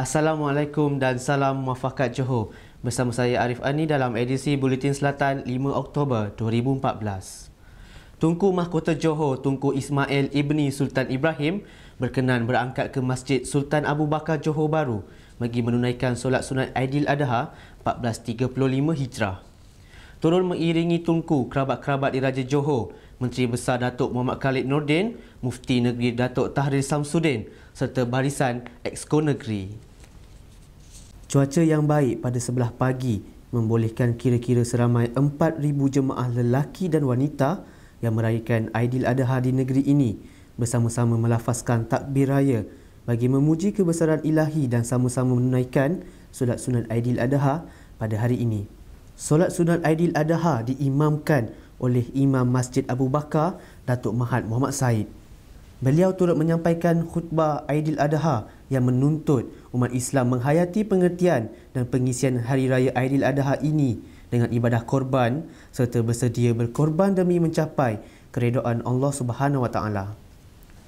Assalamualaikum dan salam muafakat Johor. Bersama saya Arif Ani dalam edisi Buletin Selatan 5 Oktober 2014. Tunku Mahkota Johor Tunku Ismail Ibni Sultan Ibrahim berkenan berangkat ke Masjid Sultan Abu Bakar Johor Bahru bagi menunaikan solat sunat Aidilmadha 1435 Hijrah. Turun mengiringi Tunku kerabat-kerabat diraja Johor, Menteri Besar Datuk Muhammad Khalid Nordin, Mufti Negeri Datuk Tahrir Samsudin serta barisan Exco Negeri. Cuaca yang baik pada sebelah pagi membolehkan kira-kira seramai 4,000 jemaah lelaki dan wanita yang merayakan Aidilmadha di negeri ini bersama-sama melafazkan takbir raya bagi memuji kebesaran ilahi dan sama-sama menunaikan solat sunat Aidilmadha pada hari ini. Solat sunat Aidilmadha diimamkan oleh Imam Masjid Abu Bakar, Datuk Mahat Muhammad Said. Beliau turut menyampaikan khutbah Aidilmadha yang menuntut umat Islam menghayati pengertian dan pengisian Hari Raya Aidilmadha ini dengan ibadah korban serta bersedia berkorban demi mencapai keredaan Allah Subhanahu Wa Taala.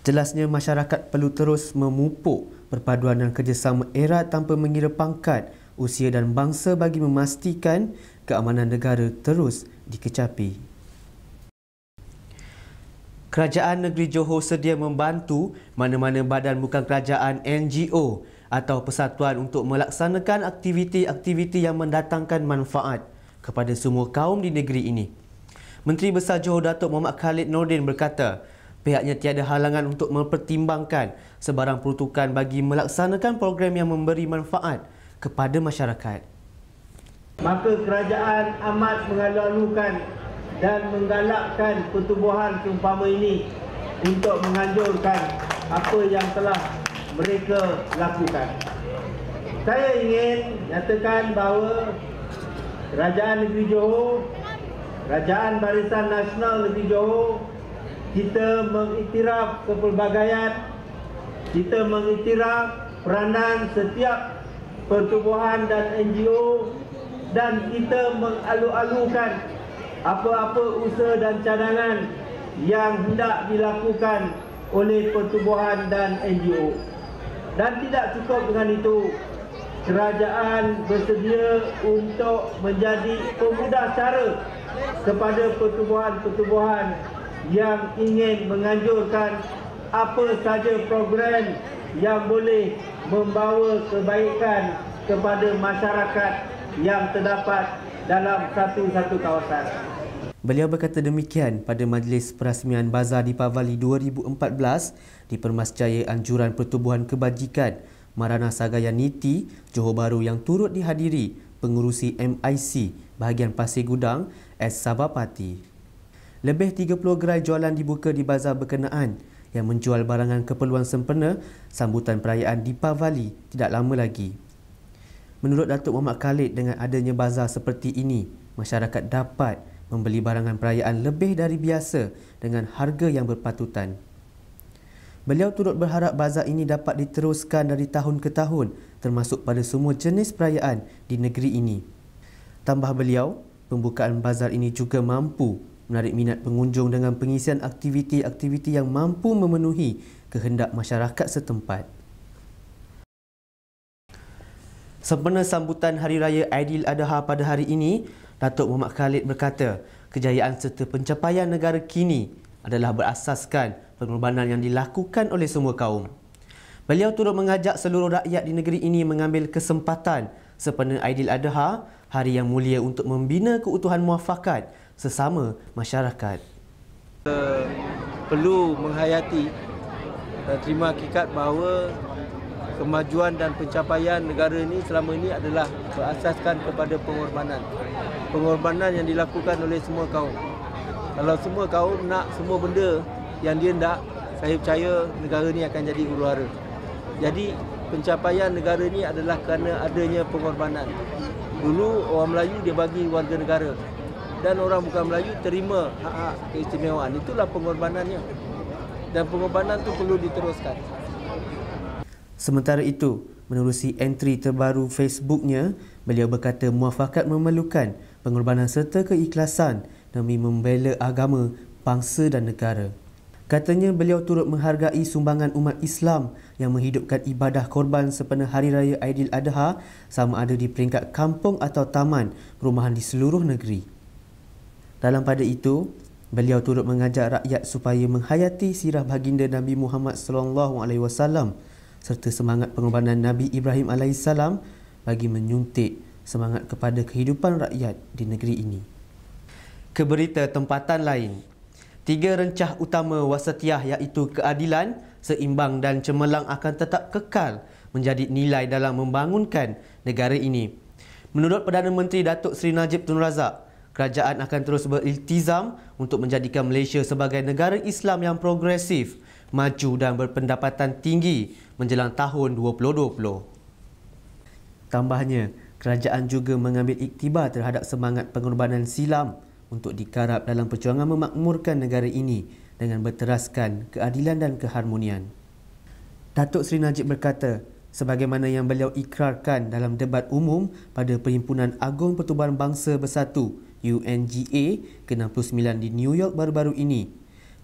Jelasnya masyarakat perlu terus memupuk perpaduan dan kerjasama erat tanpa mengira pangkat, usia dan bangsa bagi memastikan keamanan negara terus dikecapi. Kerajaan Negeri Johor sedia membantu mana-mana badan bukan kerajaan NGO atau persatuan untuk melaksanakan aktiviti-aktiviti yang mendatangkan manfaat kepada semua kaum di negeri ini. Menteri Besar Johor Datuk Muhammad Khalid Nordin berkata, pihaknya tiada halangan untuk mempertimbangkan sebarang peruntukan bagi melaksanakan program yang memberi manfaat kepada masyarakat. Maka kerajaan amat mengalu-alukan dan menggalakkan pertubuhan seumpama ini untuk menganjurkan apa yang telah mereka lakukan. Saya ingin nyatakan bahawa Kerajaan Negeri Johor, Kerajaan Barisan Nasional Negeri Johor, kita mengiktiraf kepelbagaian, kita mengiktiraf peranan setiap pertubuhan dan NGO dan kita mengalu-alukan apa-apa usaha dan cadangan yang hendak dilakukan oleh pertubuhan dan NGO. Dan tidak cukup dengan itu, kerajaan bersedia untuk menjadi pemudah cara kepada pertubuhan-pertubuhan yang ingin menganjurkan apa saja program yang boleh membawa kebaikan kepada masyarakat yang terdapat dalam satu-satu kawasan. Beliau berkata demikian pada Majlis Perasmian Bazar Deepavali 2014 di Permasjaya Anjuran Pertubuhan Kebajikan Marana Sagaya Niti, Johor Bahru yang turut dihadiri pengurusi MIC bahagian Pasir Gudang S. Sabapati. Lebih 30 gerai jualan dibuka di bazar berkenaan yang menjual barangan keperluan sempena sambutan perayaan Deepavali tidak lama lagi. Menurut Datuk Muhammad Khalid, dengan adanya bazar seperti ini, masyarakat dapat membeli barangan perayaan lebih dari biasa dengan harga yang berpatutan. Beliau turut berharap bazar ini dapat diteruskan dari tahun ke tahun termasuk pada semua jenis perayaan di negeri ini. Tambah beliau, pembukaan bazar ini juga mampu menarik minat pengunjung dengan pengisian aktiviti-aktiviti yang mampu memenuhi kehendak masyarakat setempat. Sempena sambutan Hari Raya Aidilmadha pada hari ini, Datuk Muhammad Khalid berkata, kejayaan serta pencapaian negara kini adalah berasaskan pengorbanan yang dilakukan oleh semua kaum. Beliau turut mengajak seluruh rakyat di negeri ini mengambil kesempatan sempena Aidilmadha, hari yang mulia untuk membina keutuhan muafakat sesama masyarakat. Perlu menghayati dan terima hakikat bahawa kemajuan dan pencapaian negara ini selama ini adalah berasaskan kepada pengorbanan. Pengorbanan yang dilakukan oleh semua kaum. Kalau semua kaum nak semua benda yang dia nak, saya percaya negara ini akan jadi huru-hara. Jadi pencapaian negara ini adalah kerana adanya pengorbanan. Dulu orang Melayu dia bagi warga negara dan orang bukan Melayu terima hak-hak keistimewaan. Itulah pengorbanannya. Dan pengorbanan itu perlu diteruskan. Sementara itu, menerusi entry terbaru Facebooknya, beliau berkata muafakat memerlukan pengorbanan serta keikhlasan demi membela agama, bangsa dan negara. Katanya beliau turut menghargai sumbangan umat Islam yang menghidupkan ibadah korban sempena Hari Raya Aidiladha sama ada di peringkat kampung atau taman perumahan di seluruh negeri. Dalam pada itu, beliau turut mengajak rakyat supaya menghayati sirah baginda Nabi Muhammad SAW serta semangat pengorbanan Nabi Ibrahim AS bagi menyuntik semangat kepada kehidupan rakyat di negeri ini. Ke berita tempatan lain. 3 rencah utama wasatiyah iaitu keadilan, seimbang dan cemerlang akan tetap kekal menjadi nilai dalam membangunkan negara ini. Menurut Perdana Menteri Datuk Seri Najib Tun Razak, kerajaan akan terus beriltizam untuk menjadikan Malaysia sebagai negara Islam yang progresif, maju dan berpendapatan tinggi menjelang tahun 2020. Tambahnya, kerajaan juga mengambil iktibar terhadap semangat pengorbanan silam untuk dikarap dalam perjuangan memakmurkan negara ini dengan berteraskan keadilan dan keharmonian. Datuk Seri Najib berkata, sebagaimana yang beliau ikrarkan dalam debat umum pada Perhimpunan Agung Pertubuhan Bangsa Bersatu UNGA ke-69 di New York baru-baru ini,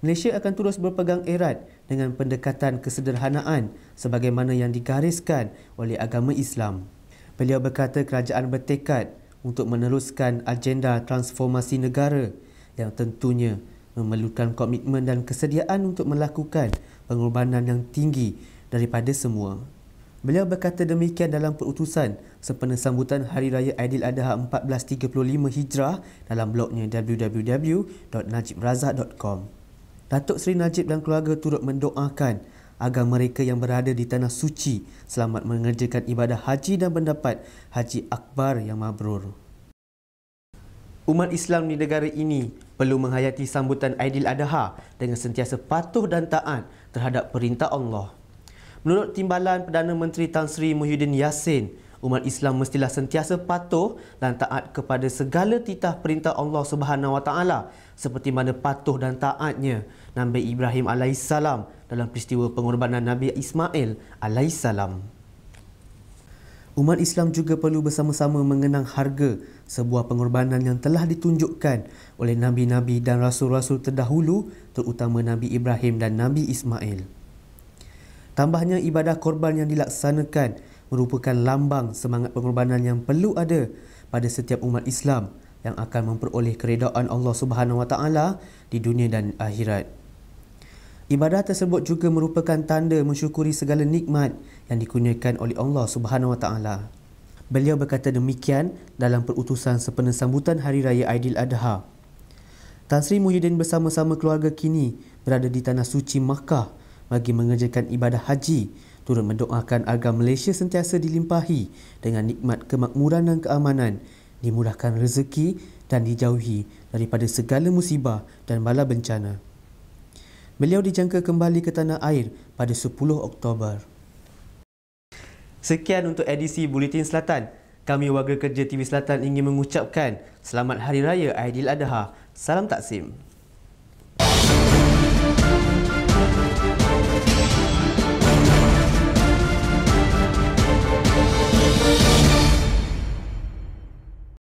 Malaysia akan terus berpegang erat dengan pendekatan kesederhanaan sebagaimana yang digariskan oleh agama Islam. Beliau berkata kerajaan bertekad untuk meneruskan agenda transformasi negara yang tentunya memerlukan komitmen dan kesediaan untuk melakukan pengorbanan yang tinggi daripada semua. Beliau berkata demikian dalam perutusan sempena sambutan Hari Raya Aidiladha 1435 Hijrah dalam blognya www.najibrazak.com. Datuk Seri Najib dan keluarga turut mendoakan agar mereka yang berada di Tanah Suci selamat mengerjakan ibadah haji dan mendapat haji akbar yang mabrur. Umat Islam di negara ini perlu menghayati sambutan Aidiladha dengan sentiasa patuh dan taat terhadap perintah Allah. Menurut Timbalan Perdana Menteri Tan Sri Muhyiddin Yassin, umat Islam mestilah sentiasa patuh dan taat kepada segala titah perintah Allah Subhanahu Wa Taala seperti mana patuh dan taatnya Nabi Ibrahim AS dalam peristiwa pengorbanan Nabi Ismail AS. Umat Islam juga perlu bersama-sama mengenang harga sebuah pengorbanan yang telah ditunjukkan oleh Nabi-Nabi dan Rasul-Rasul terdahulu, terutama Nabi Ibrahim dan Nabi Ismail. Tambahnya, ibadah korban yang dilaksanakan merupakan lambang semangat pengorbanan yang perlu ada pada setiap umat Islam yang akan memperoleh keredaan Allah Subhanahu Wa Taala di dunia dan akhirat. Ibadah tersebut juga merupakan tanda mensyukuri segala nikmat yang dikurniakan oleh Allah Subhanahu Wa Taala. Beliau berkata demikian dalam perutusan sempena sambutan Hari Raya Aidiladha. Tan Sri Muhyiddin bersama-sama keluarga kini berada di Tanah Suci Makkah bagi mengerjakan ibadah haji, turut mendoakan agar Malaysia sentiasa dilimpahi dengan nikmat kemakmuran dan keamanan, dimudahkan rezeki dan dijauhi daripada segala musibah dan bala bencana. Beliau dijangka kembali ke tanah air pada 10 Oktober. Sekian untuk edisi Buletin Selatan. Kami warga kerja TV Selatan ingin mengucapkan Selamat Hari Raya Aidiladha. Salam Taksim.